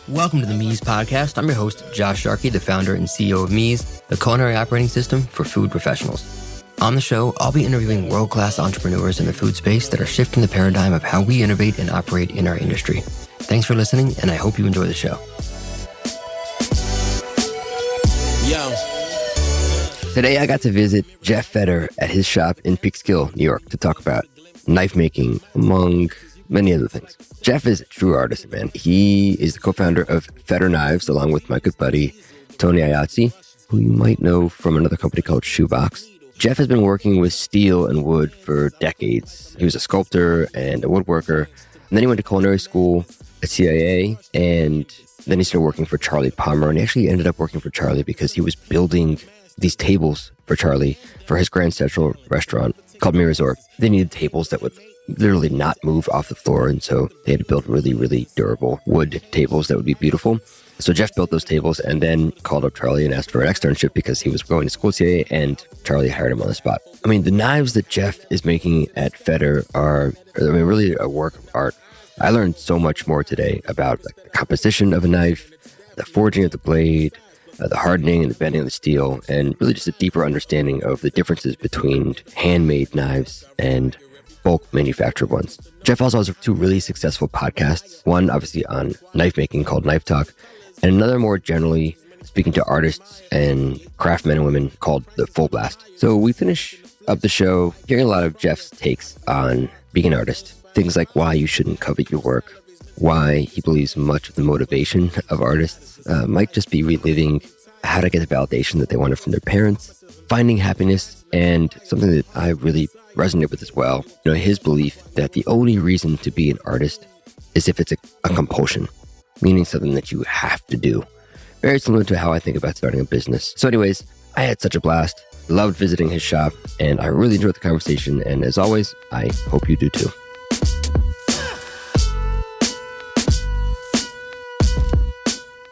Welcome to the Mies Podcast. I'm your host, Josh Sharkey, the founder and CEO of Mies, the culinary operating system for food professionals. On the show, I'll be interviewing world-class entrepreneurs in the food space that are shifting the paradigm of how we innovate and operate in our industry. Thanks for listening, and I hope you enjoy the show. Today, I got to visit Geoff Feder at his shop in Peekskill, New York, to talk about knife making, among many other things. Geoff is a true artist, man. He is the co-founder of Feder Knives, along with my good buddy, Tony Aiazzi, who you might know from another company called Shoebox. Geoff has been working with steel and wood for decades. He was a sculptor and a woodworker. And then he went to culinary school at CIA, and then he started working for Charlie Palmer. And he actually ended up working for Charlie because he was building these tables for Charlie for his Grand Central restaurant called Mirazor. They needed tables that would literally not move off the floor, and so they had to build really, really durable wood tables that would be beautiful. So Geoff built those tables and then called up Charlie and asked for an externship because he was going to school at CIA, and Charlie hired him on the spot. I mean, the knives that Geoff is making at Feder are really a work of art. I learned so much more today about the composition of a knife, the forging of the blade, the hardening and the bending of the steel, and really just a deeper understanding of the differences between handmade knives and bulk manufactured ones. Geoff also has two really successful podcasts. One, obviously, on knife making called Knife Talk, and another more generally speaking to artists and craftsmen and women called The Full Blast. So we finish up the show hearing a lot of Geoff's takes on being an artist. Things like why you shouldn't covet your work, why he believes much of the motivation of artists might just be reliving how to get the validation that they wanted from their parents, finding happiness, and something that I really resonate with as well. You know, his belief that the only reason to be an artist is if it's a compulsion, meaning something that you have to do. Very similar to how I think about starting a business. So anyways, I had such a blast, loved visiting his shop, and I really enjoyed the conversation. And as always, I hope you do too.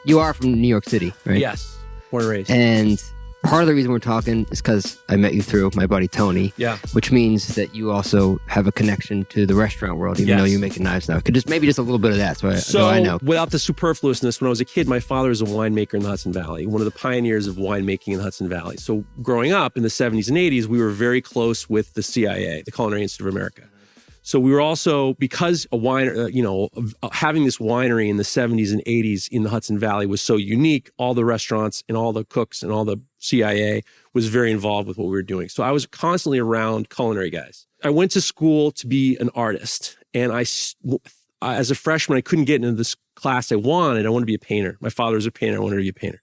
You are from New York City, right? Yes, born and raised. And part of the reason we're talking is because I met you through my buddy Tony. Yeah. Which means that you also have a connection to the restaurant world, even though you're making knives now. Could just maybe just a little bit of that, so I know. Without the superfluousness, when I was a kid, my father was a winemaker in the Hudson Valley, one of the pioneers of winemaking in the Hudson Valley. So growing up in the 70s and 80s, we were very close with the CIA, the Culinary Institute of America. So we were also, because having this winery in the 70s and 80s in the Hudson Valley was so unique, all the restaurants and all the cooks and all the CIA was very involved with what we were doing. So I was constantly around culinary guys. I went to school to be an artist. And as a freshman, I couldn't get into this class I wanted. I wanted to be a painter. My father was a painter. I wanted to be a painter.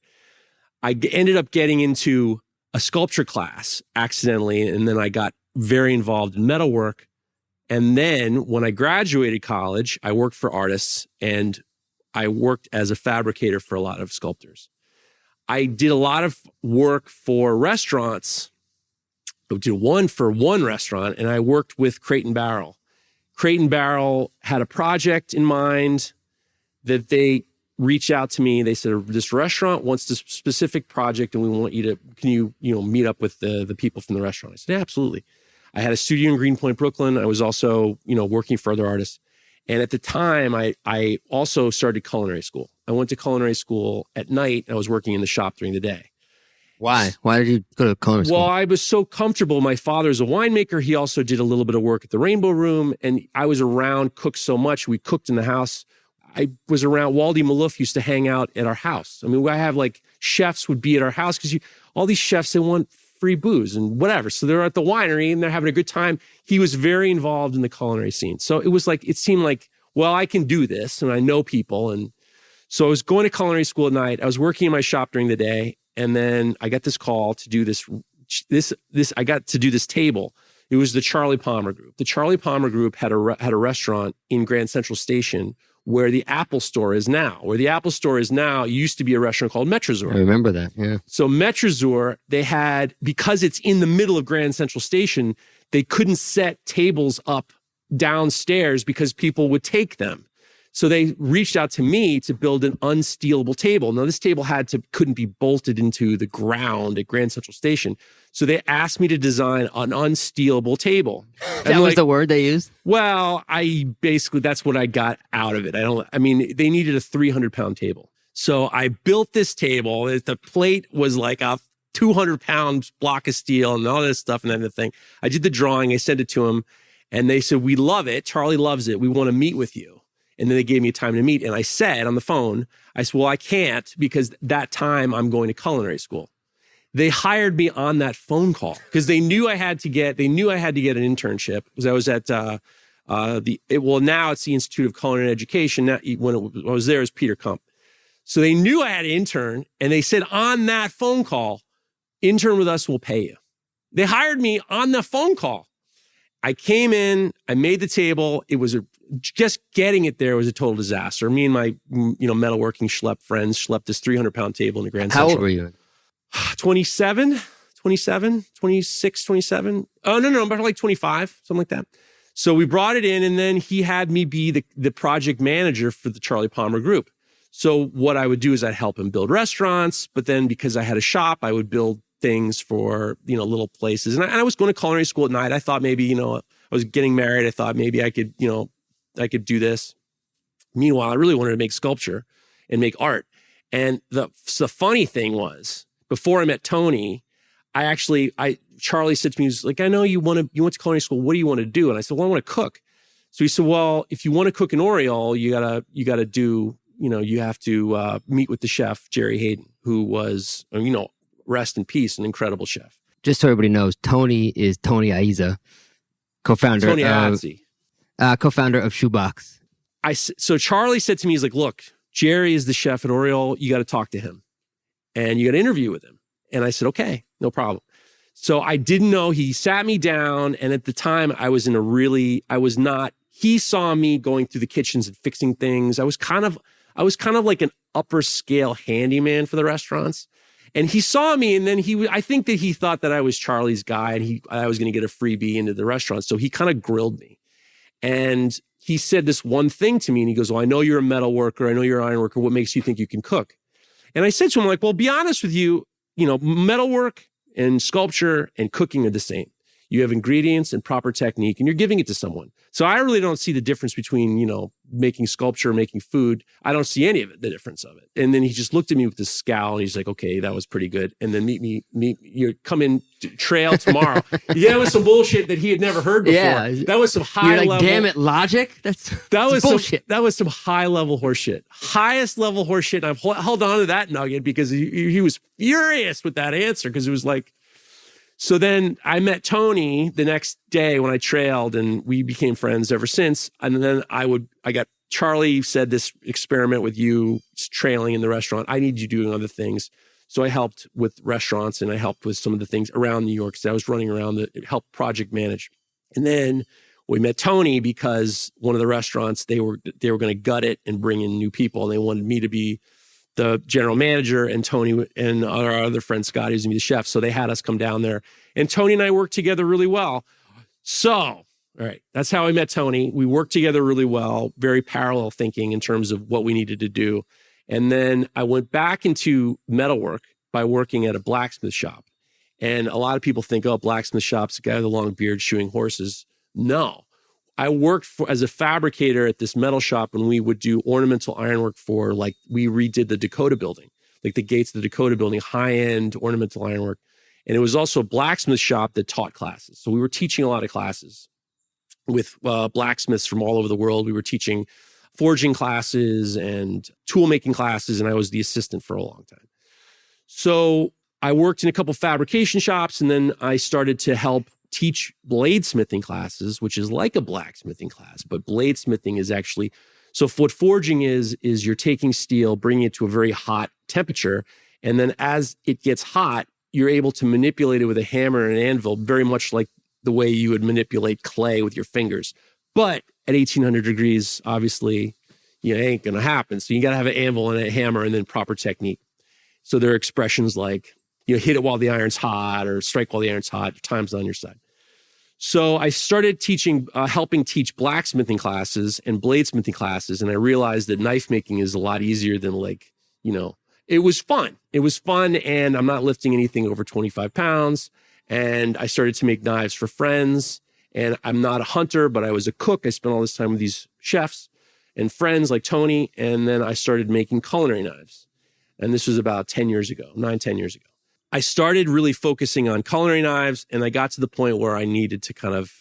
I ended up getting into a sculpture class accidentally. And then I got very involved in metalwork. And then when I graduated college, I worked for artists and I worked as a fabricator for a lot of sculptors. I did a lot of work for restaurants. I did one for one restaurant, and I worked with Crate and Barrel. Crate and Barrel had a project in mind that they reached out to me. They said, this restaurant wants this specific project and we want you to, can you meet up with the people from the restaurant? I said, yeah, absolutely. I had a studio in Greenpoint, Brooklyn. I was also, working for other artists. And at the time, I also started culinary school. I went to culinary school at night. I was working in the shop during the day. Why? Why did you go to culinary school? Well, I was so comfortable. My father's a winemaker. He also did a little bit of work at the Rainbow Room. And I was around cooks so much. We cooked in the house. I was around, Waldy Malouf used to hang out at our house. I mean, I have chefs would be at our house because all these chefs, they want free booze and whatever. So they're at the winery and they're having a good time. He was very involved in the culinary scene. So it seemed like, well, I can do this and I know people. And so I was going to culinary school at night. I was working in my shop during the day. And then I got this call to do I got to do this table. It was the Charlie Palmer Group. The Charlie Palmer Group had a restaurant in Grand Central Station where the Apple Store is now. Where the Apple Store is now used to be a restaurant called Metrazor. I remember that, yeah. So Metrazor, they had, because it's in the middle of Grand Central Station, they couldn't set tables up downstairs because people would take them. So they reached out to me to build an un-stealable table. Now this table couldn't be bolted into the ground at Grand Central Station. So they asked me to design an unstealable table. That was the word they used? Well, that's what I got out of it. They needed a 300-pound table. So I built this table. The plate was like a 200-pound block of steel and all this stuff and everything. I did the drawing. I sent it to them. And they said, we love it. Charlie loves it. We want to meet with you. And then they gave me a time to meet. And I said on the phone, I said, well, I can't because that time I'm going to culinary school. They hired me on that phone call because they knew I had to get an internship because I was at, now it's the Institute of Culinary Education. Now, when I was there, it was Peter Kump. So they knew I had to intern. And they said on that phone call, intern with us, we'll pay you. They hired me on the phone call. I came in, I made the table. It was just getting it there was a total disaster. Me and my, metalworking friends schlepped this 300-pound table in the Grand Central. How old were you? 27, 26, 27. Oh, no, about like 25, something like that. So we brought it in and then he had me be the project manager for the Charlie Palmer Group. So what I would do is I'd help him build restaurants, but then because I had a shop, I would build things for, little places. And I was going to culinary school at night. I thought maybe, I was getting married. I thought maybe I could do this. Meanwhile, I really wanted to make sculpture and make art. And the funny thing was, before I met Tony, Charlie said to me, he was like, I know you went to culinary school. What do you want to do? And I said, well, I want to cook. So he said, well, if you want to cook in Oriole, you gotta do, you have to meet with the chef, Jerry Hayden, who was, rest in peace, an incredible chef. Just so everybody knows, Tony is Tony Aiazzi, co-founder Tony Aiazzi. Co-founder of Shoebox. So Charlie said to me, he's like, look, Jerry is the chef at Oriole. You got to talk to him and you got to interview with him. And I said, okay, no problem. So I didn't know. He sat me down. And at the time he saw me going through the kitchens and fixing things. I was kind of like an upper scale handyman for the restaurants. And he saw me, and then I think that he thought that I was Charlie's guy, and I was going to get a freebie into the restaurant. So he kind of grilled me. And he said this one thing to me, and he goes, well, I know you're a metal worker. I know you're an iron worker. What makes you think you can cook? And I said to him, like, well, be honest with you, metalwork and sculpture and cooking are the same. You have ingredients and proper technique, and you're giving it to someone. So I really don't see the difference between, making sculpture and making food. I don't see any of it, the difference of it. And then he just looked at me with this scowl, and he's like, okay, that was pretty good. And then you come in trail tomorrow. Yeah, that was some bullshit that he had never heard before. Yeah. That was some high level. Damn it, logic? That's bullshit. That was some high level horseshit. Highest level horseshit. And I've held on to that nugget because he was furious with that answer because it was like, so then I met Tony the next day when I trailed, and we became friends ever since. And then Charlie said, this experiment with you trailing in the restaurant, I need you doing other things. So I helped with restaurants and I helped with some of the things around New York. So I was running around it helped project manage. And then we met Tony because one of the restaurants, they were going to gut it and bring in new people. And they wanted me to be the general manager, and Tony and our other friend Scotty was going to be the chef. So they had us come down there, and Tony and I worked together really well. So, all right, that's how I met Tony. We worked together really well, very parallel thinking in terms of what we needed to do. And then I went back into metalwork by working at a blacksmith shop. And a lot of people think, oh, blacksmith shop's a guy with a long beard shoeing horses. No. I worked as a fabricator at this metal shop when we would do ornamental ironwork we redid the Dakota building, like the gates of the Dakota building, high-end ornamental ironwork. And it was also a blacksmith shop that taught classes. So we were teaching a lot of classes with blacksmiths from all over the world. We were teaching forging classes and tool making classes, and I was the assistant for a long time. So I worked in a couple fabrication shops, and then I started to help teach bladesmithing classes, which is like a blacksmithing class, but bladesmithing is actually, so what forging is you're taking steel, bringing it to a very hot temperature, and then as it gets hot, you're able to manipulate it with a hammer and an anvil, very much like the way you would manipulate clay with your fingers. But at 1800 degrees, obviously, it ain't gonna happen. So you gotta have an anvil and a hammer and then proper technique. So there are expressions like, hit it while the iron's hot or strike while the iron's hot, time's on your side. So I started helping teach blacksmithing classes and bladesmithing classes. And I realized that knife making is a lot easier than it was fun. It was fun. And I'm not lifting anything over 25 pounds. And I started to make knives for friends. And I'm not a hunter, but I was a cook. I spent all this time with these chefs and friends like Tony. And then I started making culinary knives. And this was about 10 years ago. I started really focusing on culinary knives, and I got to the point where I needed to kind of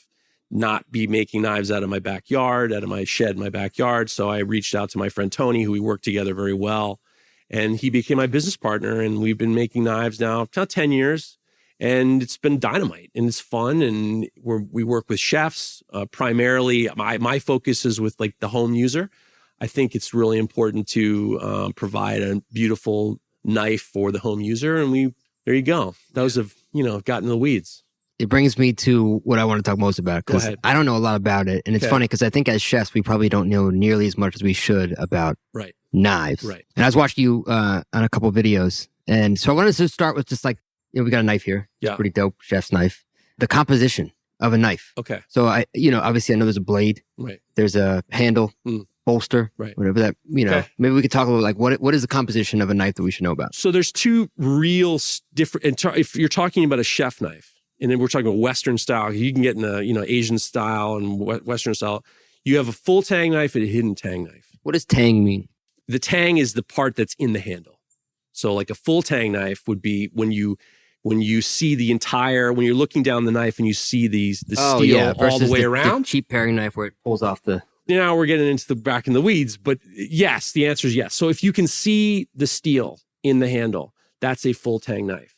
not be making knives out of my backyard, out of my shed in my backyard. So I reached out to my friend Tony, who we worked together very well, and he became my business partner. And we've been making knives now about 10 years, and it's been dynamite, and it's fun. And we work with chefs. Primarily, my focus is with like the home user. I think it's really important to provide a beautiful knife for the home user, and there you go. Those have, gotten in the weeds. It brings me to what I want to talk most about, because I don't know a lot about it. And it's funny because I think as chefs, we probably don't know nearly as much as we should about knives. Right. And I was watching you on a couple of videos. And so I wanted to start with just like, we got a knife here. Yeah. It's pretty dope, chef's knife. The composition of a knife. Okay. So obviously I know there's a blade. Right. There's a handle. Bolster, right? Whatever that, maybe we could talk a little like what is the composition of a knife that we should know about? So there's two real different, if you're talking about a chef knife, and then we're talking about Western style, you can get in a, Asian style and Western style. You have a full tang knife and a hidden tang knife. What does tang mean? The tang is the part that's in the handle. So like a full tang knife would be when you see when you're looking down the knife and you see the steel all the way around. The cheap paring knife where it pulls off the... Now we're getting into the back in the weeds, but yes, the answer is yes. So if you can see the steel in the handle, that's a full tang knife.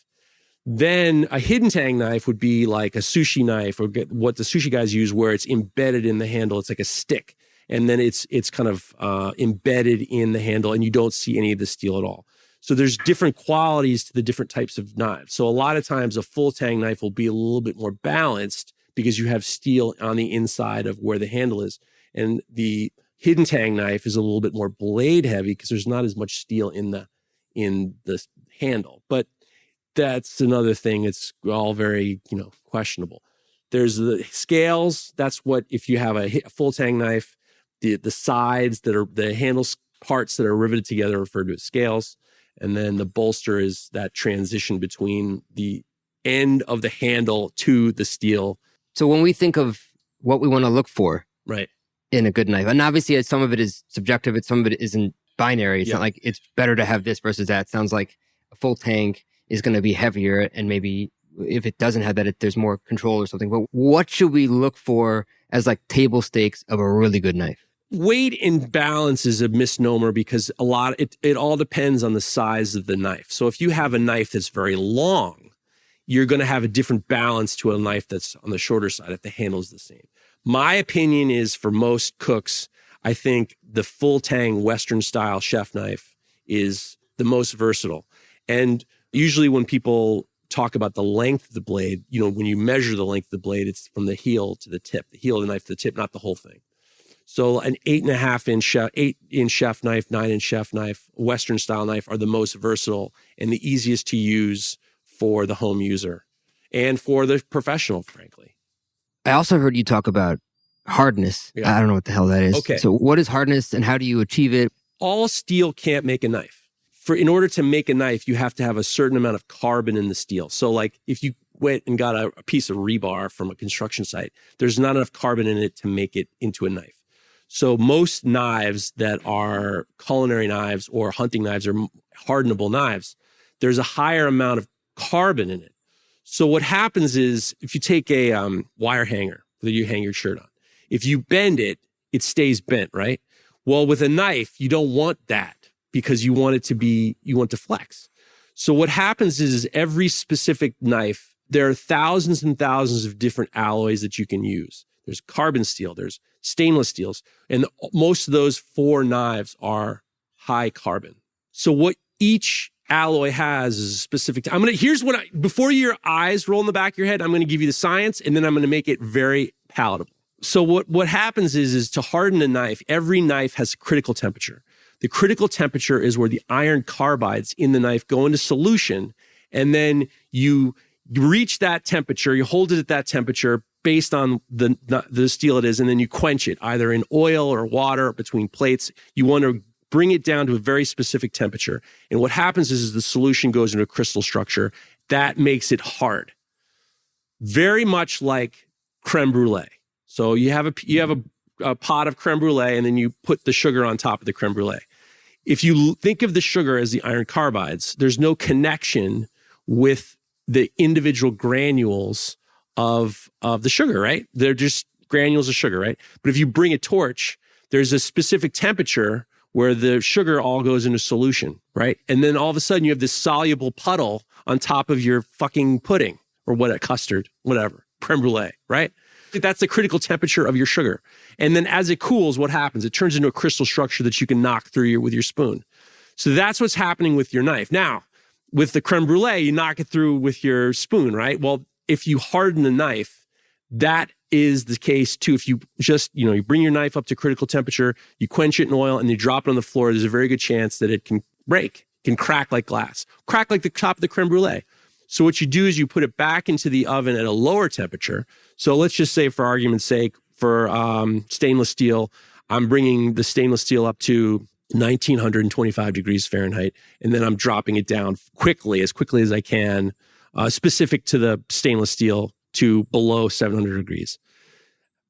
Then a hidden tang knife would be like a sushi knife, or what the sushi guys use, where it's embedded in the handle. It's like a stick, and then it's kind of embedded in the handle, and you don't see any of the steel at all. So there's different qualities to the different types of knives. So a lot of times a full tang knife will be a little bit more balanced because you have steel on the inside of where the handle is. And the hidden tang knife is a little bit more blade heavy because there's not as much steel in the handle. But that's another thing. It's all very, questionable. There's the scales. That's what, if you have a full tang knife, the sides that are the handles parts that are riveted together are referred to as scales. And then the bolster is that transition between the end of the handle to the steel. So when we think of what we want to look for, right, in a good knife, and obviously some of it is subjective, some of it isn't binary. It's not like it's better to have this versus that. It sounds like a full tang is going to be heavier, and maybe if it doesn't have that, there's more control or something. But what should we look for as like table stakes of a really good knife? Weight and balance is a misnomer because it all depends on the size of the knife. So if you have a knife that's very long, you're going to have a different balance to a knife that's on the shorter side if the handle is the same. My opinion is, for most cooks, I think the full tang Western style chef knife is the most versatile. And usually when people talk about the length of the blade, when you measure the length of the blade, it's from the heel to the tip, the heel of the knife to the tip, not the whole thing. So an 8.5-inch chef knife, 9-inch chef knife, Western style knife are the most versatile and the easiest to use for the home user and for the professional, frankly. I also heard you talk about hardness. Yeah. I don't know what the hell that is. Okay. So what is hardness and how do you achieve it? All steel can't make a knife. In order to make a knife, you have to have a certain amount of carbon in the steel. So like if you went and got a piece of rebar from a construction site, there's not enough carbon in it to make it into a knife. So most knives that are culinary knives or hunting knives or hardenable knives, there's a higher amount of carbon in it. So what happens is if you take a wire hanger that you hang your shirt on, if you bend it, it stays bent, right? Well, with a knife, you don't want that because you want to flex. So what happens is every specific knife, there are thousands and thousands of different alloys that you can use. There's carbon steel, there's stainless steels, and most of those 4 knives are high carbon. So what each alloy has is a specific. Before your eyes roll in the back of your head, I'm going to give you the science, and then I'm going to make it very palatable. So what happens is to harden a knife, every knife has a critical temperature. The critical temperature is where the iron carbides in the knife go into solution, and then you reach that temperature, you hold it at that temperature based on the steel it is, and then you quench it either in oil or water or between plates. You want to bring it down to a very specific temperature. And what happens is the solution goes into a crystal structure. That makes it hard. very much like creme brulee. So you have a pot of creme brulee, and then you put the sugar on top of the creme brulee. If you think of the sugar as the iron carbides, there's no connection with the individual granules of the sugar, right? They're just granules of sugar, right? But if you bring a torch, there's a specific temperature where the sugar all goes into solution, right? And then all of a sudden you have this soluble puddle on top of your fucking pudding or what, custard, whatever, creme brulee, right? That's the critical temperature of your sugar. And then as it cools, what happens? It turns into a crystal structure that you can knock through with your spoon. So that's what's happening with your knife. Now, with the creme brulee, you knock it through with your spoon, right? Well, if you harden the knife, that is the case too. If you just, you bring your knife up to critical temperature, you quench it in oil, and you drop it on the floor, there's a very good chance that it can break, can crack like glass, crack like the top of the creme brulee. So what you do is you put it back into the oven at a lower temperature. So let's just say, for argument's sake, for stainless steel, I'm bringing the stainless steel up to 1925 degrees Fahrenheit, and then I'm dropping it down as quickly as I can, specific to the stainless steel, to below 700 degrees.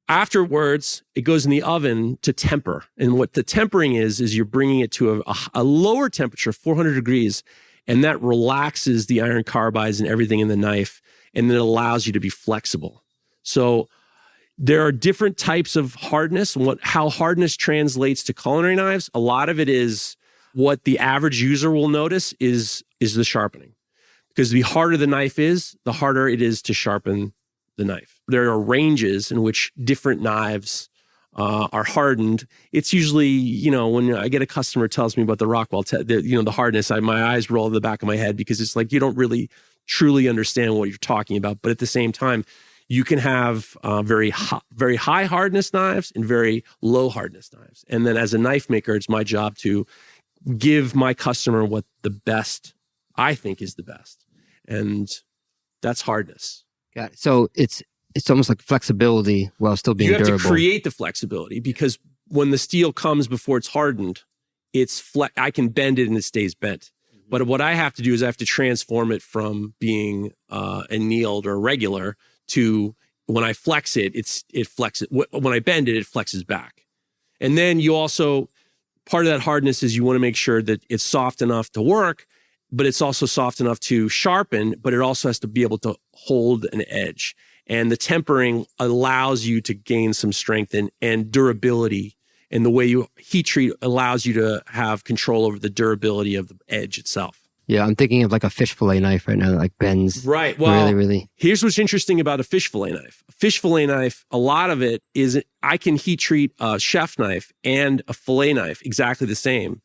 Afterwards, it goes in the oven to temper. And what the tempering is you're bringing it to a lower temperature, 400 degrees, and that relaxes the iron carbides and everything in the knife, and then it allows you to be flexible. So there are different types of hardness, and how hardness translates to culinary knives. A lot of it is what the average user will notice is the sharpening. Because the harder the knife is, the harder it is to sharpen the knife. There are ranges in which different knives are hardened. It's usually, when I get a customer tells me about the Rockwell, the hardness, my eyes roll to the back of my head, because it's like you don't really truly understand what you're talking about. But at the same time, you can have very high hardness knives and very low hardness knives. And then as a knife maker, it's my job to give my customer what the best I think is the best. And that's hardness. Got it. So it's almost like flexibility while still being durable. You have to create the flexibility, because when the steel comes before it's hardened, I can bend it and it stays bent. But what I have to do is I have to transform it from being annealed or regular to, when I flex it, it flexes. When I bend it, it flexes back. And then you also, part of that hardness is you want to make sure that it's soft enough to work, but it's also soft enough to sharpen, but it also has to be able to hold an edge. And the tempering allows you to gain some strength and durability. And the way you heat treat allows you to have control over the durability of the edge itself. Yeah, I'm thinking of like a fish fillet knife right now that like bends. Right. Well, really. Here's what's interesting about a fish fillet knife. A fish fillet knife, a lot of it is I can heat treat a chef knife and a fillet knife exactly the same.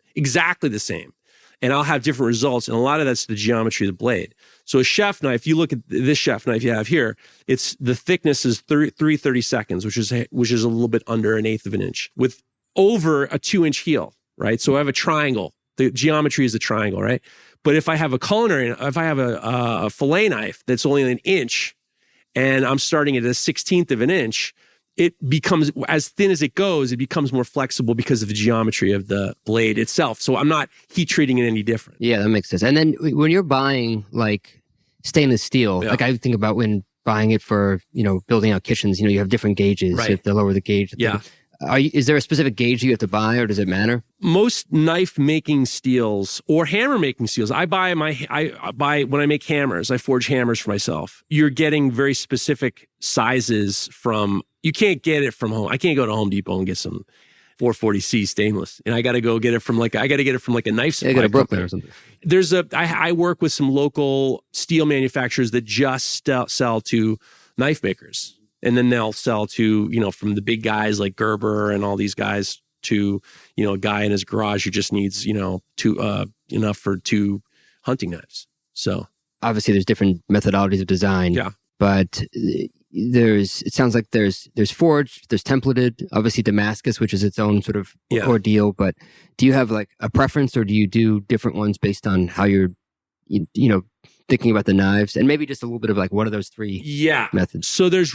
And I'll have different results. And a lot of that's the geometry of the blade. So a chef knife, you look at this chef knife you have here, the thickness is 3/32, which is a little bit under 1/8 of an inch, with over a 2-inch heel, right? So I have a triangle. The geometry is a triangle, right? But if I have a fillet knife that's only 1 inch, and I'm starting at a 1/16 of an inch, it becomes, as thin as it goes, it becomes more flexible because of the geometry of the blade itself. So I'm not heat treating it any different. Yeah, that makes sense. And then when you're buying like stainless steel, Yeah. like I think about when buying it for, building out kitchens, you have different gauges. Right. You have to lower the gauge. Yeah. Is there a specific gauge you have to buy, or does it matter? Most knife making steels or hammer making steels, I buy when I make hammers, I forge hammers for myself. You're getting very specific sizes you can't get it from home. I can't go to Home Depot and get some 440C stainless. And I got to go get it from a knife supply. Yeah, go to Brooklyn or something. I work with some local steel manufacturers that just sell to knife makers. And then they'll sell to, from the big guys like Gerber and all these guys to, a guy in his garage who just needs, enough for 2 hunting knives. So obviously there's different methodologies of design. Yeah. But it sounds like there's forged, there's templated, obviously Damascus, which is its own sort of ordeal. But do you have like a preference, or do you do different ones based on how you're, thinking about the knives, and maybe just a little bit of like, what are those 3 methods? So there's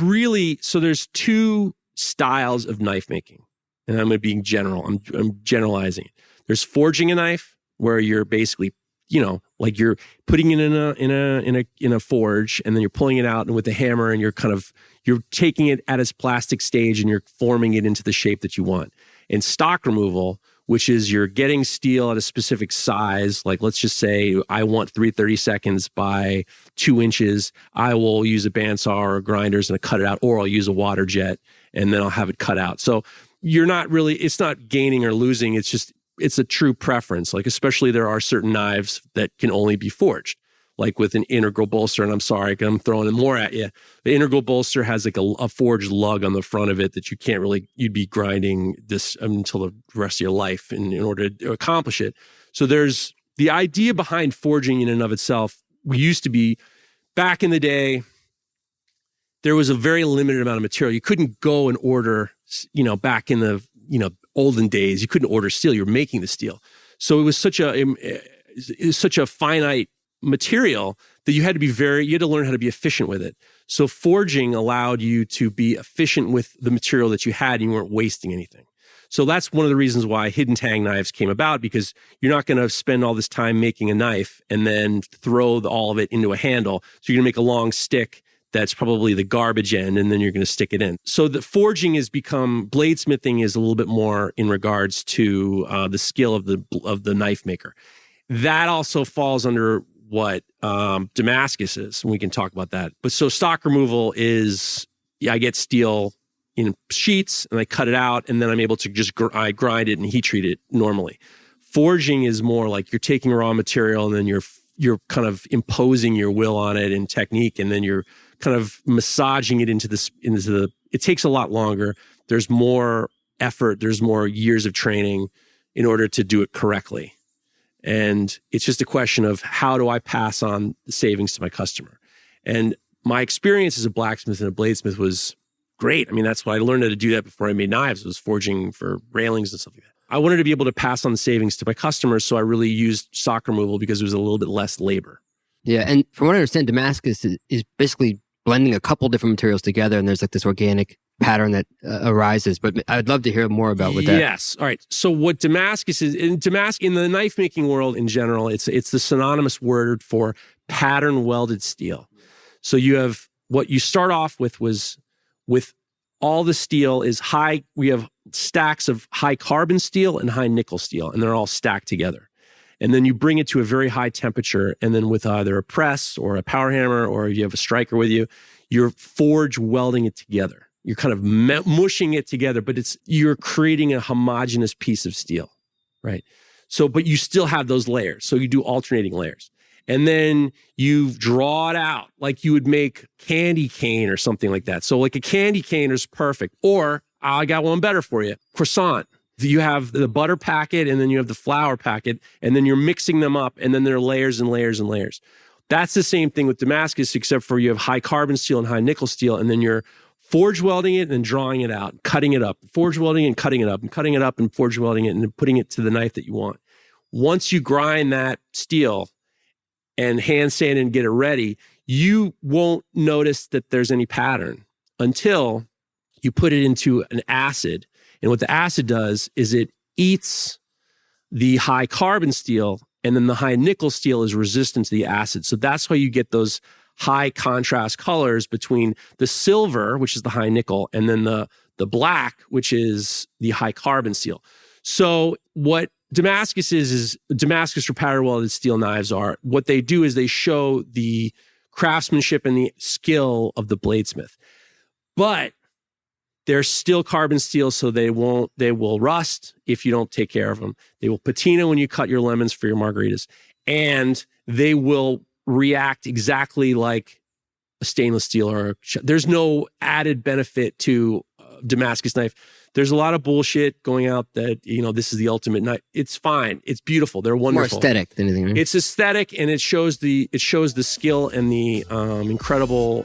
2 styles of knife making, and I'm going to be general. I'm generalizing it. There's forging a knife, where you're basically like you're putting it in a forge, and then you're pulling it out and with a hammer, and you're taking it at its plastic stage and you're forming it into the shape that you want. And stock removal, which is you're getting steel at a specific size, like let's just say I want 3/32 by 2 inches. I will use a bandsaw or grinders and cut it out, or I'll use a water jet and then I'll have it cut out. So it's not gaining or losing. It's a true preference. Like, especially there are certain knives that can only be forged, like with an integral bolster. And I'm sorry, I'm throwing it more at you. The integral bolster has like a forged lug on the front of it that you'd be grinding this until the rest of your life in order to accomplish it. So there's the idea behind forging in and of itself. We used to be, back in the day, there was a very limited amount of material. You couldn't go and order, back in the, olden days, you couldn't order steel. You were making the steel. So it was such a finite material that you had to learn how to be efficient with it. So forging allowed you to be efficient with the material that you had, and you weren't wasting anything. So that's one of the reasons why hidden tang knives came about, because you're not going to spend all this time making a knife and then throw all of it into a handle. So you're going to make a long stick that's probably the garbage end, and then you're going to stick it in. So the forging bladesmithing is a little bit more in regards to the skill of the knife maker. That also falls under what Damascus is, and we can talk about that. But so stock removal is, I get steel in sheets and I cut it out, and then I'm able to just I grind it and heat treat it normally. Forging is more like you're taking raw material and then you're kind of imposing your will on it in technique, and then you're kind of massaging it into the. It takes a lot longer. There's more effort. There's more years of training in order to do it correctly. And it's just a question of, how do I pass on the savings to my customer? And my experience as a blacksmith and a bladesmith was great. I mean, that's why I learned how to do that before I made knives. I was forging for railings and stuff like that. I wanted to be able to pass on the savings to my customers, so I really used stock removal because it was a little bit less labor. Yeah, and from what I understand, Damascus is basically blending a couple different materials together, and there's like this organic pattern that arises. But I'd love to hear more about what that. Yes. All right. So what Damascus is, in the knife making world in general, it's the synonymous word for pattern welded steel. So you have, what you start off with all the steel is high. We have stacks of high carbon steel and high nickel steel, and they're all stacked together. And then you bring it to a very high temperature, and then with either a press or a power hammer, or you have a striker with you, you're forge welding it together. You're kind of mushing it together, but you're creating a homogeneous piece of steel, right? So, but you still have those layers. So you do alternating layers. And then you draw it out like you would make candy cane or something like that. So like a candy cane is perfect. Or I got one better for you, croissant. You have the butter packet, and then you have the flour packet, and then you're mixing them up, and then there are layers and layers and layers. That's the same thing with Damascus, except for you have high carbon steel and high nickel steel, and then you're forge welding it and then drawing it out, cutting it up, forge welding and cutting it up, and cutting it up and forge welding it and then putting it to the knife that you want. Once you grind that steel and hand sand and get it ready, you won't notice that there's any pattern until you put it into an acid. And what the acid does is it eats the high carbon steel, and then the high nickel steel is resistant to the acid. So that's why you get those high contrast colors between the silver, which is the high nickel, and then the black, which is the high carbon steel. So what Damascus is Damascus for powder welded steel knives are, what they do is they show the craftsmanship and the skill of the bladesmith. But they're still carbon steel, so they will rust if you don't take care of them. They will patina when you cut your lemons for your margaritas. And they will react exactly like a stainless steel there's no added benefit to Damascus knife. There's a lot of bullshit going out that, this is the ultimate knife. It's fine. It's beautiful. They're wonderful. More aesthetic than anything, right? It's aesthetic, and it shows the skill and the incredible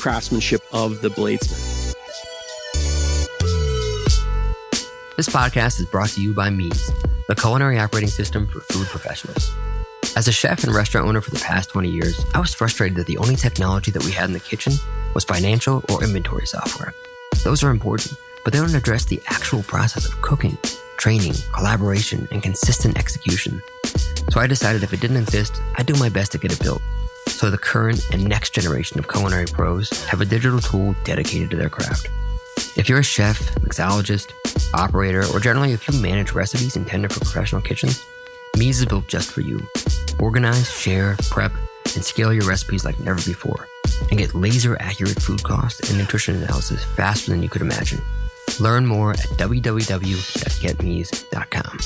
craftsmanship of the bladesmith. This podcast is brought to you by Meez, the culinary operating system for food professionals. As a chef and restaurant owner for the past 20 years, I was frustrated that the only technology that we had in the kitchen was financial or inventory software. Those are important, but they don't address the actual process of cooking, training, collaboration, and consistent execution. So I decided if it didn't exist, I'd do my best to get it built. So the current and next generation of culinary pros have a digital tool dedicated to their craft. If you're a chef, mixologist, operator, or generally if you manage recipes intended for professional kitchens, Mies is built just for you. Organize, share, prep, and scale your recipes like never before, and get laser-accurate food cost and nutrition analysis faster than you could imagine. Learn more at www.getmies.com.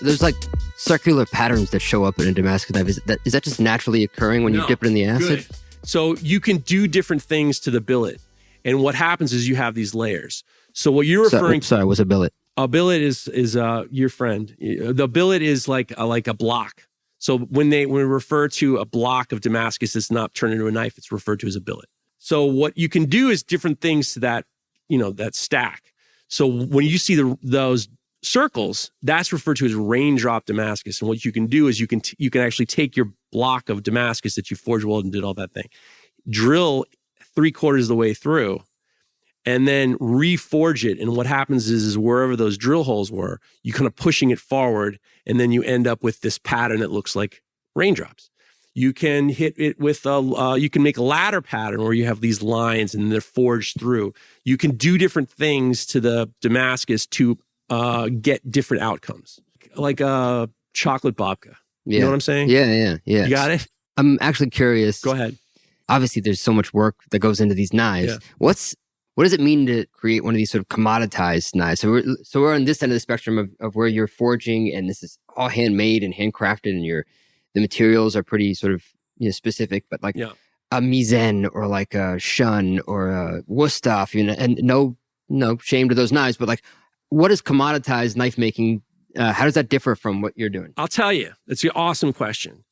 There's like circular patterns that show up in a Damascus knife. Is that just naturally occurring when you dip it in the acid? Good. So you can do different things to the billet. And what happens is you have these layers. So what you're referring to... Sorry, what's a billet? A billet is your friend. The billet is like a block. So when we refer to a block of Damascus, it's not turned into a knife. It's referred to as a billet. So what you can do is different things to that, that stack. So when you see those circles, that's referred to as raindrop Damascus. And what you can do is you can actually take your block of Damascus that you forge welded and did all that thing, drill 3/4 of the way through, and then reforge it. And what happens is wherever those drill holes were, you kind of pushing it forward, and then you end up with this pattern that looks like raindrops. You can hit it with you can make a ladder pattern where you have these lines and they're forged through. You can do different things to the Damascus to get different outcomes, like a chocolate babka. You know what I'm saying? Yeah. You got it? I'm actually curious. Go ahead. Obviously, there's so much work that goes into these knives. Yeah. What does it mean to create one of these sort of commoditized knives? So we're on this end of the spectrum of where you're forging, and this is all handmade and handcrafted, and the materials are pretty sort of specific, but like a Misen or like a Shun or a Wusthof, and no shame to those knives, but like, what is commoditized knife making? How does that differ from what you're doing? I'll tell you. It's an awesome question,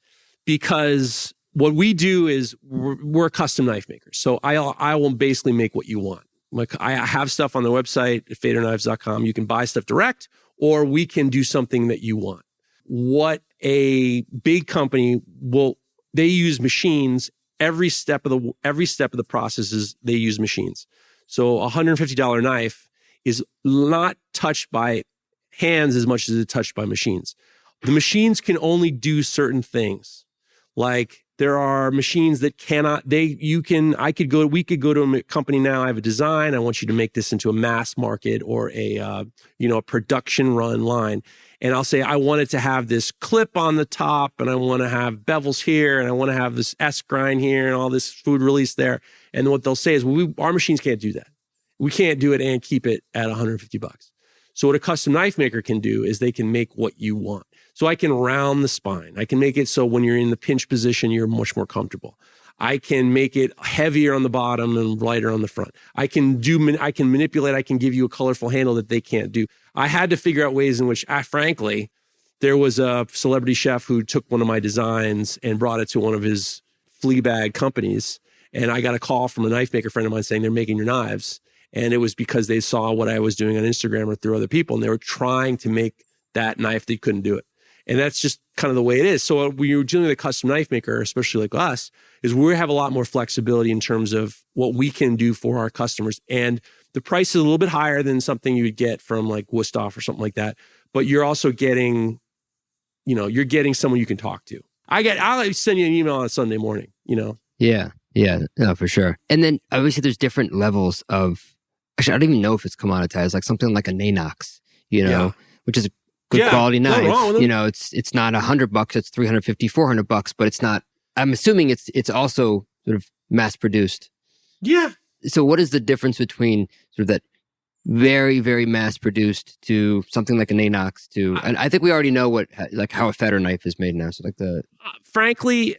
because what we do is we're custom knife makers. So I will basically make what you want. Like, I have stuff on the website at faderknives.com. You can buy stuff direct, or we can do something that you want. What a big company they use machines. Every step of the process is they use machines. So a $150 knife is not touched by hands as much as it's touched by machines. The machines can only do certain things. Like, there are machines that we could go to a company now. I have a design. I want you to make this into a mass market or a production run line. And I'll say, I want it to have this clip on the top, and I want to have bevels here, and I want to have this S grind here, and all this food release there. And what they'll say is, our machines can't do that. We can't do it and keep it at $150. So what a custom knife maker can do is they can make what you want. So I can round the spine. I can make it so when you're in the pinch position, you're much more comfortable. I can make it heavier on the bottom and lighter on the front. I can manipulate. I can give you a colorful handle that they can't do. I had to figure out ways in which, frankly, there was a celebrity chef who took one of my designs and brought it to one of his flea bag companies. And I got a call from a knife maker friend of mine saying they're making your knives. And it was because they saw what I was doing on Instagram or through other people, and they were trying to make that knife. They couldn't do it. And that's just kind of the way it is. So when you're dealing with a custom knife maker, especially like us, is we have a lot more flexibility in terms of what we can do for our customers. And the price is a little bit higher than something you would get from like Wusthof or something like that. But you're also getting, you're getting someone you can talk to. I'll send you an email on a Sunday morning, Yeah, no, for sure. And then obviously there's different levels of, actually, I don't even know if it's commoditized, like something like a Nanox, which is a good quality knife. It's not $100, it's $350, $400, but it's not, I'm assuming it's also sort of mass produced. Yeah. So what is the difference between sort of that very, very mass produced to something like a Nanox and I think we already know how a Feder knife is made now. So like frankly,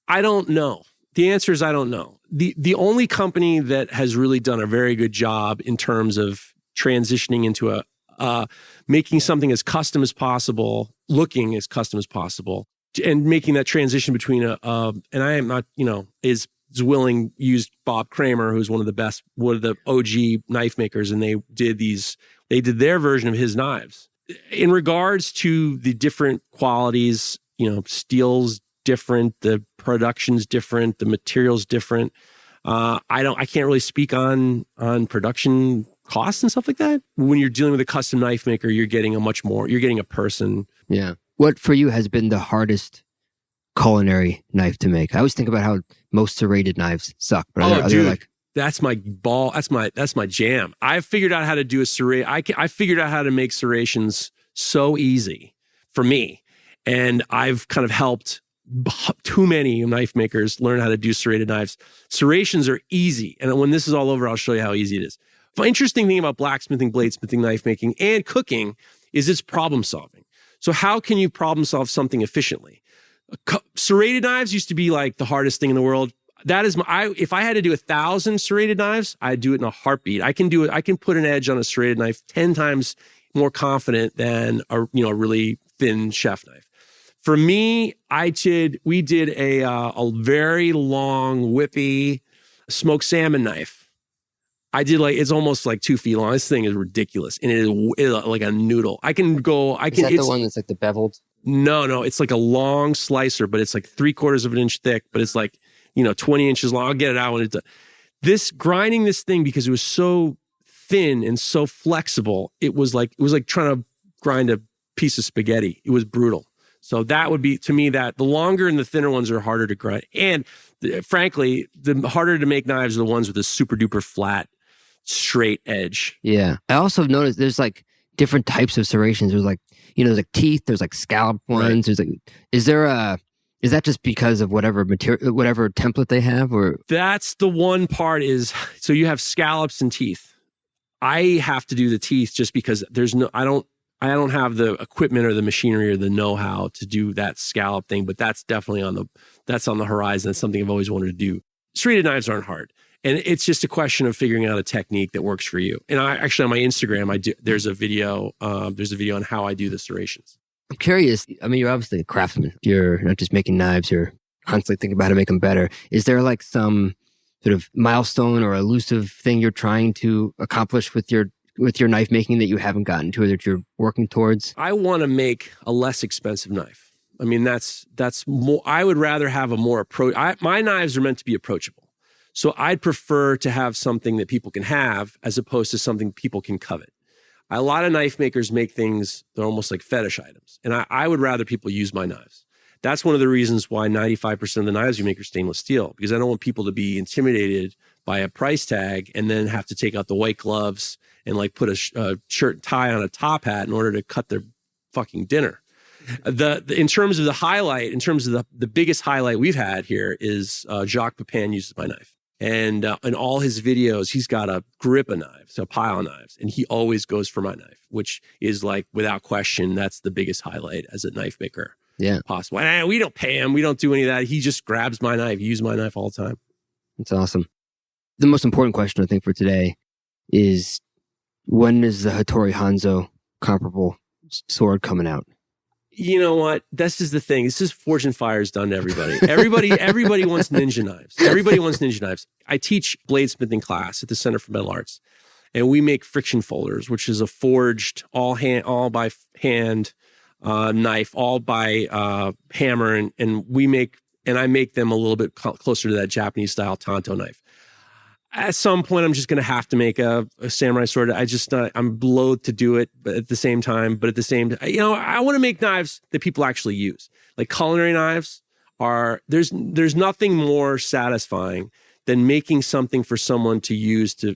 I don't know. The answer is I don't know. The only company that has really done a very good job in terms of transitioning into making something as custom as possible, looking as custom as possible, and making that transition between and I am not, is willing, used Bob Kramer, who's one of the OG knife makers, and they did their version of his knives. In regards to the different qualities, steel's different, the production's different, the material's different. I can't really speak on production costs and stuff like that. When you're dealing with a custom knife maker, you're getting you're getting a person. Yeah. What for you has been the hardest culinary knife to make? I always think about how most serrated knives suck, but are there like, that's my ball. That's my jam. I figured out how to do a serrate. I figured out how to make serrations so easy for me. And I've kind of helped too many knife makers learn how to do serrated knives. Serrations are easy. And when this is all over, I'll show you how easy it is. The interesting thing about blacksmithing, bladesmithing, knife making, and cooking is it's problem solving. So how can you problem solve something efficiently? Serrated knives used to be like the hardest thing in the world. That is if I had to do 1,000 serrated knives, I'd do it in a heartbeat. I can do it. I can put an edge on a serrated knife 10 times more confident than a really thin chef knife. For me, we did a very long, whippy smoked salmon knife. I did it's almost like 2 feet long. This thing is ridiculous. And it is like a noodle. Is that the one that's like the beveled? No. It's like a long slicer, but it's like 3/4 of an inch thick, but it's like, 20 inches long. I'll get it out when it's done. Grinding this thing, because it was so thin and so flexible, it was like trying to grind a piece of spaghetti. It was brutal. So that would be, to me, that the longer and the thinner ones are harder to grind. And frankly, the harder to make knives are the ones with a super duper flat, straight edge. Yeah. I also noticed there's like different types of serrations. There's like, there's like teeth, there's like scallop ones. Right. There's is that just because of whatever material, whatever template they have, or? That's the one part so you have scallops and teeth. I have to do the teeth just because I don't have the equipment or the machinery or the know-how to do that scallop thing, but that's definitely on the horizon. That's something I've always wanted to do. Serrated knives aren't hard. And it's just a question of figuring out a technique that works for you. And I actually, on my Instagram, there's a video on how I do the serrations. I'm curious. I mean, you're obviously a craftsman. You're not just making knives, you're constantly thinking about how to make them better. Is there like some sort of milestone or elusive thing you're trying to accomplish with your knife making that you haven't gotten to, or that you're working towards? I want to make a less expensive knife. I mean, that's more. I would rather have a more my knives are meant to be approachable. So I'd prefer to have something that people can have as opposed to something people can covet. A lot of knife makers make things, they're almost like fetish items. And I would rather people use my knives. That's one of the reasons why 95% of the knives we make are stainless steel, because I don't want people to be intimidated by a price tag and then have to take out the white gloves and put a shirt and tie on a top hat in order to cut their fucking dinner. In terms of the highlight, in terms of the biggest highlight we've had here is Jacques Pepin uses my knife. And in all his videos, he's got a grip of knives, a pile of knives, and he always goes for my knife, which is without question, that's the biggest highlight as a knife maker. Yeah. Possible. And we don't pay him. We don't do any of that. He just grabs my knife. He uses my knife all the time. That's awesome. The most important question, I think, for today is, when is the Hattori Hanzo comparable sword coming out? You know what? This is the thing. This is Forged in Fire's done to everybody. Everybody wants ninja knives. Everybody wants ninja knives. I teach bladesmithing class at the Center for Metal Arts, and we make friction folders, which is a forged all by hand knife, all by hammer, and I make them a little bit closer to that Japanese style tanto knife. At some point, I'm just going to have to make a samurai sword. I'm loath to do it, but at the same time, I want to make knives that people actually use. Like culinary knives there's nothing more satisfying than making something for someone to use to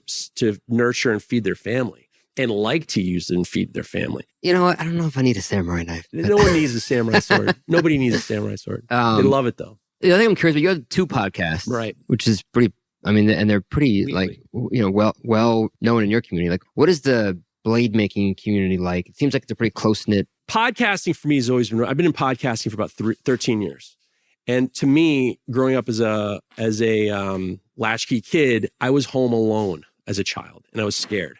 nurture and feed their family, and to use and feed their family. You know what? I don't know if I need a samurai knife. No one needs a samurai sword. Nobody needs a samurai sword. They love it though. I think I'm curious, but you have 2 podcasts, right? Which is pretty. I mean, and they're pretty well known in your community. What is the blade making community like? It seems like they're pretty close knit. Podcasting for me has always been. I've been in podcasting for about 13 years, and to me, growing up as a latchkey kid, I was home alone as a child, and I was scared.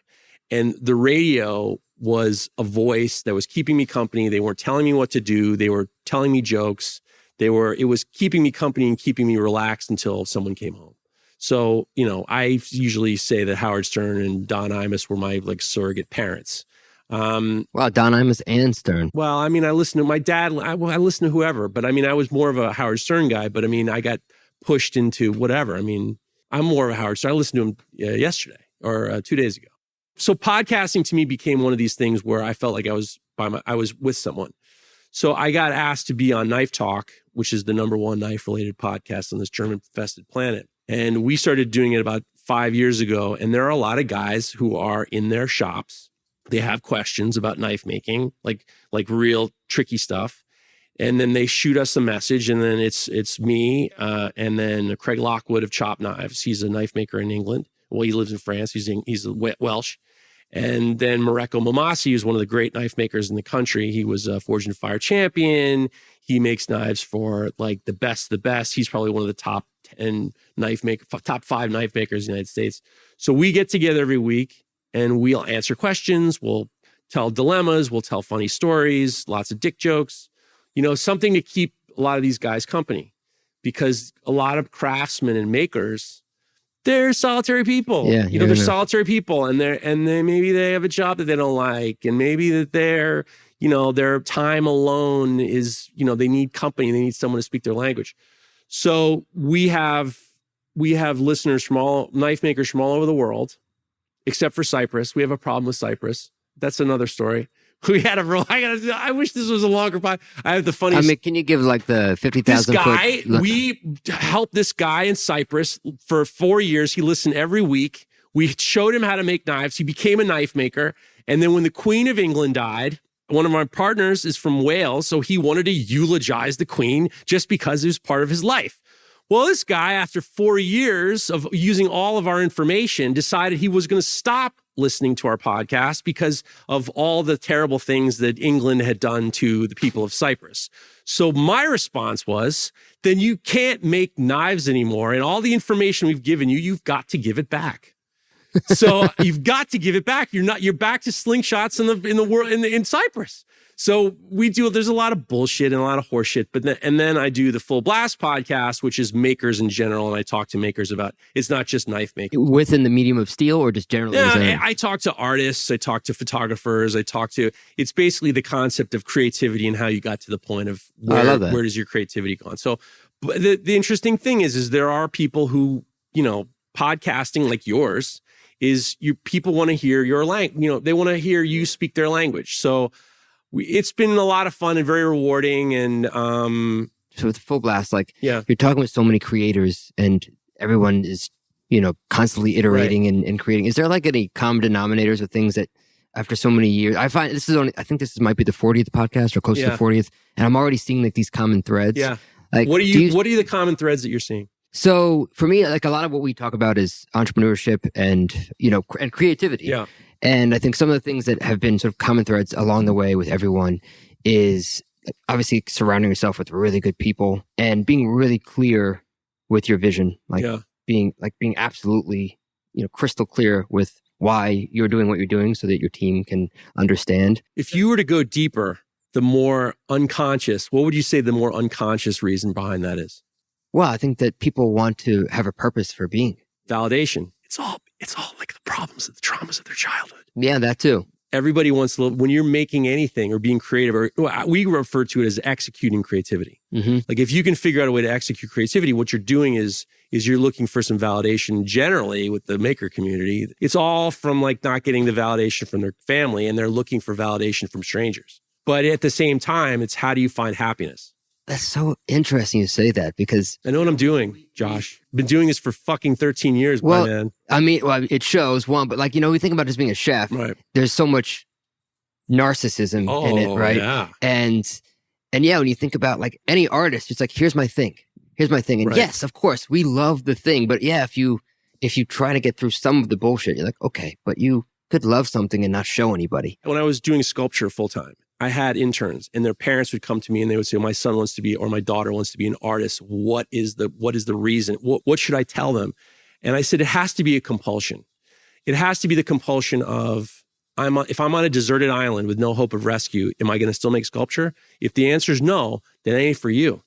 And the radio was a voice that was keeping me company. They weren't telling me what to do. They were telling me jokes. It was keeping me company and keeping me relaxed until someone came home. So, I usually say that Howard Stern and Don Imus were my surrogate parents. Wow, Don Imus and Stern. Well, I mean, I listened to my dad. I listened to whoever, but I mean, I was more of a Howard Stern guy. But I mean, I got pushed into whatever. I mean, I'm more of a Howard Stern. I listened to him yesterday or 2 days ago. So podcasting to me became one of these things where I felt like I was with someone. So I got asked to be on Knife Talk, which is the #1 knife-related podcast on this German-infested planet. And we started doing it about 5 years ago. And there are a lot of guys who are in their shops. They have questions about knife making, like real tricky stuff. And then they shoot us a message, and then it's me, and then Craig Lockwood of Chop Knives. He's a knife maker in England. Well, he lives in France. He's Welsh. And then Mareko Mamasi is one of the great knife makers in the country. He was a Forged and Fire champion. He makes knives for like the best of the best. He's probably one of the top 5 knife makers in the United States. So we get together every week and we'll answer questions. We'll tell dilemmas. We'll tell funny stories, lots of dick jokes, something to keep a lot of these guys company, because a lot of craftsmen and makers, they're solitary people. They're solitary people, and they maybe they have a job that they don't like, and maybe that their time alone is, they need company. They need someone to speak their language. So we have listeners knife makers from all over the world, except for Cyprus. We have a problem with Cyprus. That's another story. We had I wish this was a longer pod. I have the funniest. I mean, can you give like the 50,000 This guy, we helped this guy in Cyprus for 4 years. He listened every week. We showed him how to make knives. He became a knife maker. And then when the Queen of England died, one of my partners is from Wales, so he wanted to eulogize the Queen just because it was part of his life. Well, this guy, after 4 years of using all of our information, decided he was going to stop listening to our podcast because of all the terrible things that England had done to the people of Cyprus. So my response was, then you can't make knives anymore. And all the information we've given you, you've got to give it back. So you've got to give it back. You're back to slingshots in the world, in Cyprus. So there's a lot of bullshit and a lot of horseshit, and then I do the Full Blast podcast, which is makers in general. And I talk to makers about, it's not just knife making. Within the medium of steel, or just generally? Yeah, I talk to artists. I talk to photographers. It's basically the concept of creativity and how you got to the point of where does your creativity go on. So the interesting thing is there are people who, podcasting like yours is people want to hear your language. They want to hear you speak their language. So it's been a lot of fun and very rewarding. And so with Full Blast, you're talking with so many creators, and everyone is, constantly iterating and creating. Is there like any common denominators of things that after so many years, I find I think this might be the 40th podcast or close to the 40th, and I'm already seeing like these common threads. Yeah. What are the common threads that you're seeing? So for me, like a lot of what we talk about is entrepreneurship and creativity. Yeah. And I think some of the things that have been sort of common threads along the way with everyone is obviously surrounding yourself with really good people and being really clear with your vision, being absolutely, crystal clear with why you're doing what you're doing so that your team can understand. If you were to go deeper, the more unconscious, what would you say the more unconscious reason behind that is? Well, I think that people want to have a purpose for being. Validation. It's all like the problems, the traumas of their childhood. Yeah, that too. Everybody wants to, when you're making anything or being creative, or we refer to it as executing creativity. Mm-hmm. Like if you can figure out a way to execute creativity, what you're doing is you're looking for some validation generally with the maker community. It's all from like not getting the validation from their family, and they're looking for validation from strangers. But at the same time, it's how do you find happiness? That's so interesting you say that, because I know what I'm doing, Josh. I've been doing this for fucking 13 years, my man. I mean, it shows one, but we think about just being a chef. Right. There's so much narcissism in it, right? Yeah. And when you think about like any artist, it's like, here's my thing. And yes, of course, we love the thing, but yeah, if you try to get through some of the bullshit, you're like, okay, but you could love something and not show anybody. When I was doing sculpture full time, I had interns, and their parents would come to me and they would say, my son wants to be, or my daughter wants to be an artist. What is the reason? What should I tell them? And I said, it has to be a compulsion. It has to be the compulsion of, if I'm on a deserted island with no hope of rescue, am I going to still make sculpture? If the answer is no, then it ain't for you.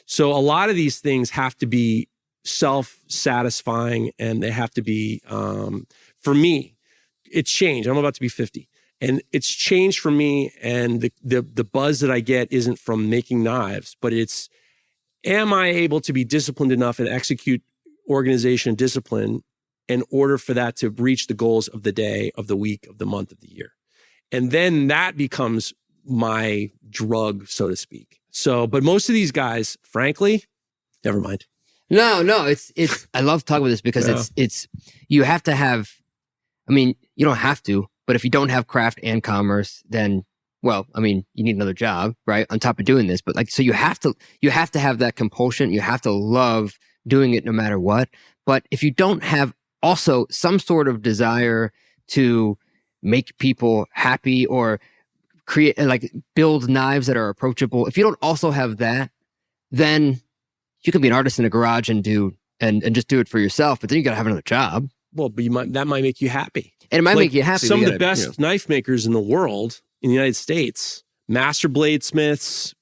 So a lot of these things have to be self-satisfying, and they have to be, for me, it's changed. I'm about to be 50. And it's changed for me, and the buzz that I get isn't from making knives, but it's, am I able to be disciplined enough and execute organization and discipline in order for that to reach the goals of the day, of the week, of the month, of the year. And then that becomes my drug, so to speak. So, but most of these guys, frankly, never mind. No, it's, I love talking about this because it's, you have to have, I mean, you don't have to, but if you don't have craft and commerce, then, well, I mean, you need another job, right? On top of doing this, but like, so you have to have that compulsion. You have to love doing it no matter what. But if you don't have also some sort of desire to make people happy or create, like build knives that are approachable, if you don't also have that, then you can be an artist in a garage and just do it for yourself, but then you got to have another job. Well, but that might make you happy. And it might make you happy. Some of the best knife makers in the world, in the United States, master bladesmiths,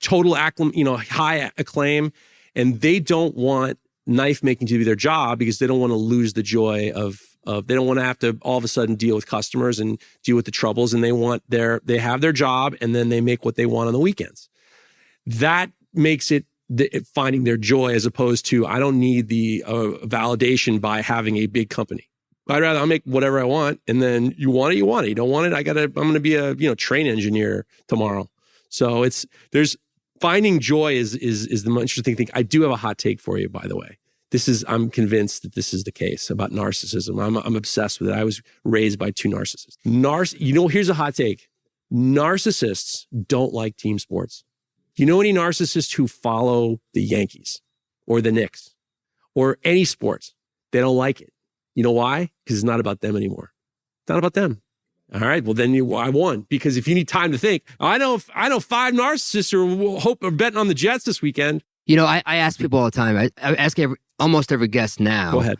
total high acclaim, and they don't want knife making to be their job because they don't want to lose the joy of they don't want to have to all of a sudden deal with customers and deal with the troubles, and they have their job and then they make what they want on the weekends. That makes it finding their joy, as opposed to, I don't need the validation by having a big company. I'll make whatever I want, and then you want it, you want it. You don't want it, I'm going to be a train engineer tomorrow. So there's finding joy is the most interesting thing. I do have a hot take for you, by the way. I'm convinced that this is the case about narcissism. I'm obsessed with it. I was raised by two narcissists. Here's a hot take. Narcissists don't like team sports. You know any narcissists who follow the Yankees or the Knicks or any sports? They don't like it. You know why? Because it's not about them anymore. It's not about them. All right. Well, then I won, because if you need time to think, I know 5 narcissists who are betting on the Jets this weekend. I ask people all the time. I ask almost every guest now. Go ahead.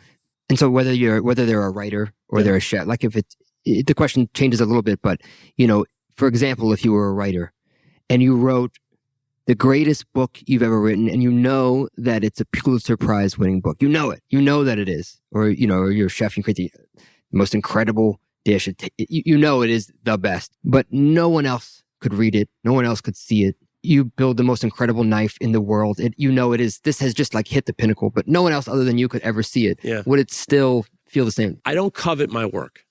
And so whether they're a writer or they're a chef, like if the question changes a little bit, but for example, if you were a writer and you wrote the greatest book you've ever written, and you know that it's a Pulitzer Prize winning book. You know it. You know that it is. Or, or you're a chef, you create the most incredible dish. You know it is the best. But no one else could read it. No one else could see it. You build the most incredible knife in the world. It is. This has just like hit the pinnacle, but no one else other than you could ever see it. Yeah. Would it still feel the same? I don't covet my work.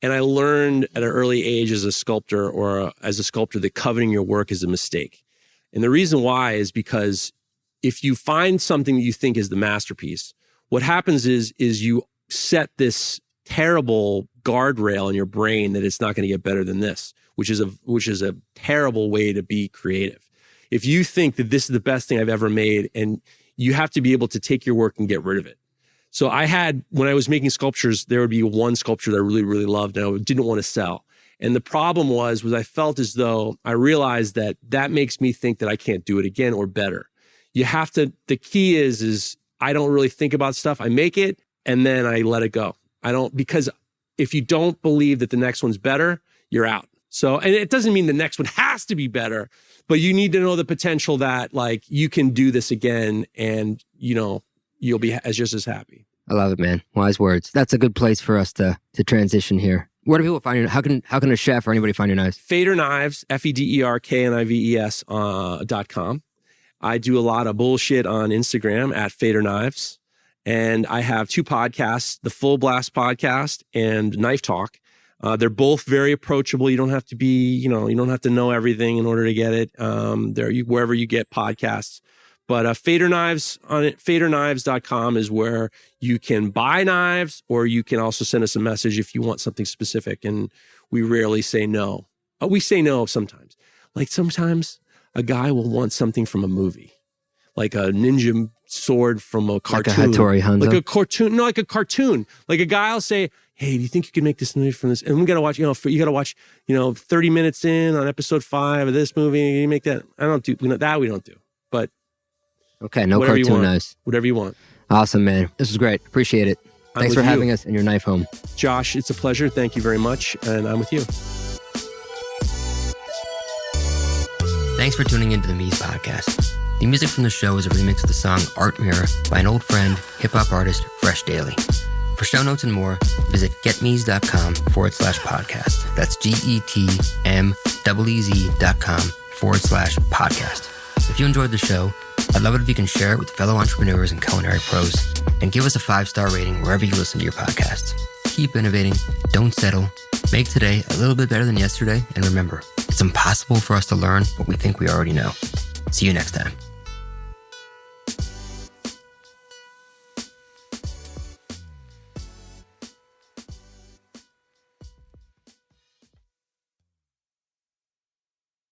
And I learned at an early age as a sculptor that coveting your work is a mistake. And the reason why is because if you find something that you think is the masterpiece, what happens is you set this terrible guardrail in your brain that it's not going to get better than this, which is a terrible way to be creative. If you think that this is the best thing I've ever made, and you have to be able to take your work and get rid of it. So when I was making sculptures, there would be one sculpture that I really, really loved and I didn't want to sell. And the problem was I felt as though I realized that makes me think that I can't do it again or better. The key is I don't really think about stuff. I make it and then I let it go. Because if you don't believe that the next one's better, you're out. So, and it doesn't mean the next one has to be better, but you need to know the potential that like you can do this again and you'll be just as happy. I love it, man. Wise words. That's a good place for us to transition here. Where do people find you? How can a chef or anybody find your knives? Fader Knives, FEDERKNIVES.com. I do a lot of bullshit on Instagram at Fader Knives. And I have 2 podcasts, the Full Blast podcast and Knife Talk. They're both very approachable. You don't have to be, you don't have to know everything in order to get it. Wherever you get podcasts. But Fader Knives on it, faderknives.com is where you can buy knives, or you can also send us a message if you want something specific. And we rarely say no. We say no sometimes. Like sometimes a guy will want something from a movie, like a ninja sword from a cartoon. Like a Hattori Hanzo? Like a cartoon. No, like a cartoon. Like a guy will say, hey, do you think you can make this movie from this? And we got to watch, you got to watch, 30 minutes in on episode 5 of this movie. You make that. I don't do that. We don't do. But okay, no cartoon knives. Whatever you want. Awesome, man. This was great. Appreciate it. Thanks for having us in your knife home. Josh, it's a pleasure. Thank you very much. And I'm with you. Thanks for tuning into the Mies podcast. The music from the show is a remix of the song Art Mirror by an old friend, hip-hop artist, Fresh Daily. For show notes and more, visit getmees.com/podcast. That's GETMEEZ.com/podcast. If you enjoyed the show, I'd love it if you can share it with fellow entrepreneurs and culinary pros. and give us a 5-star rating wherever you listen to your podcasts. Keep innovating, don't settle, make today a little bit better than yesterday, and remember, it's impossible for us to learn what we think we already know. See you next time.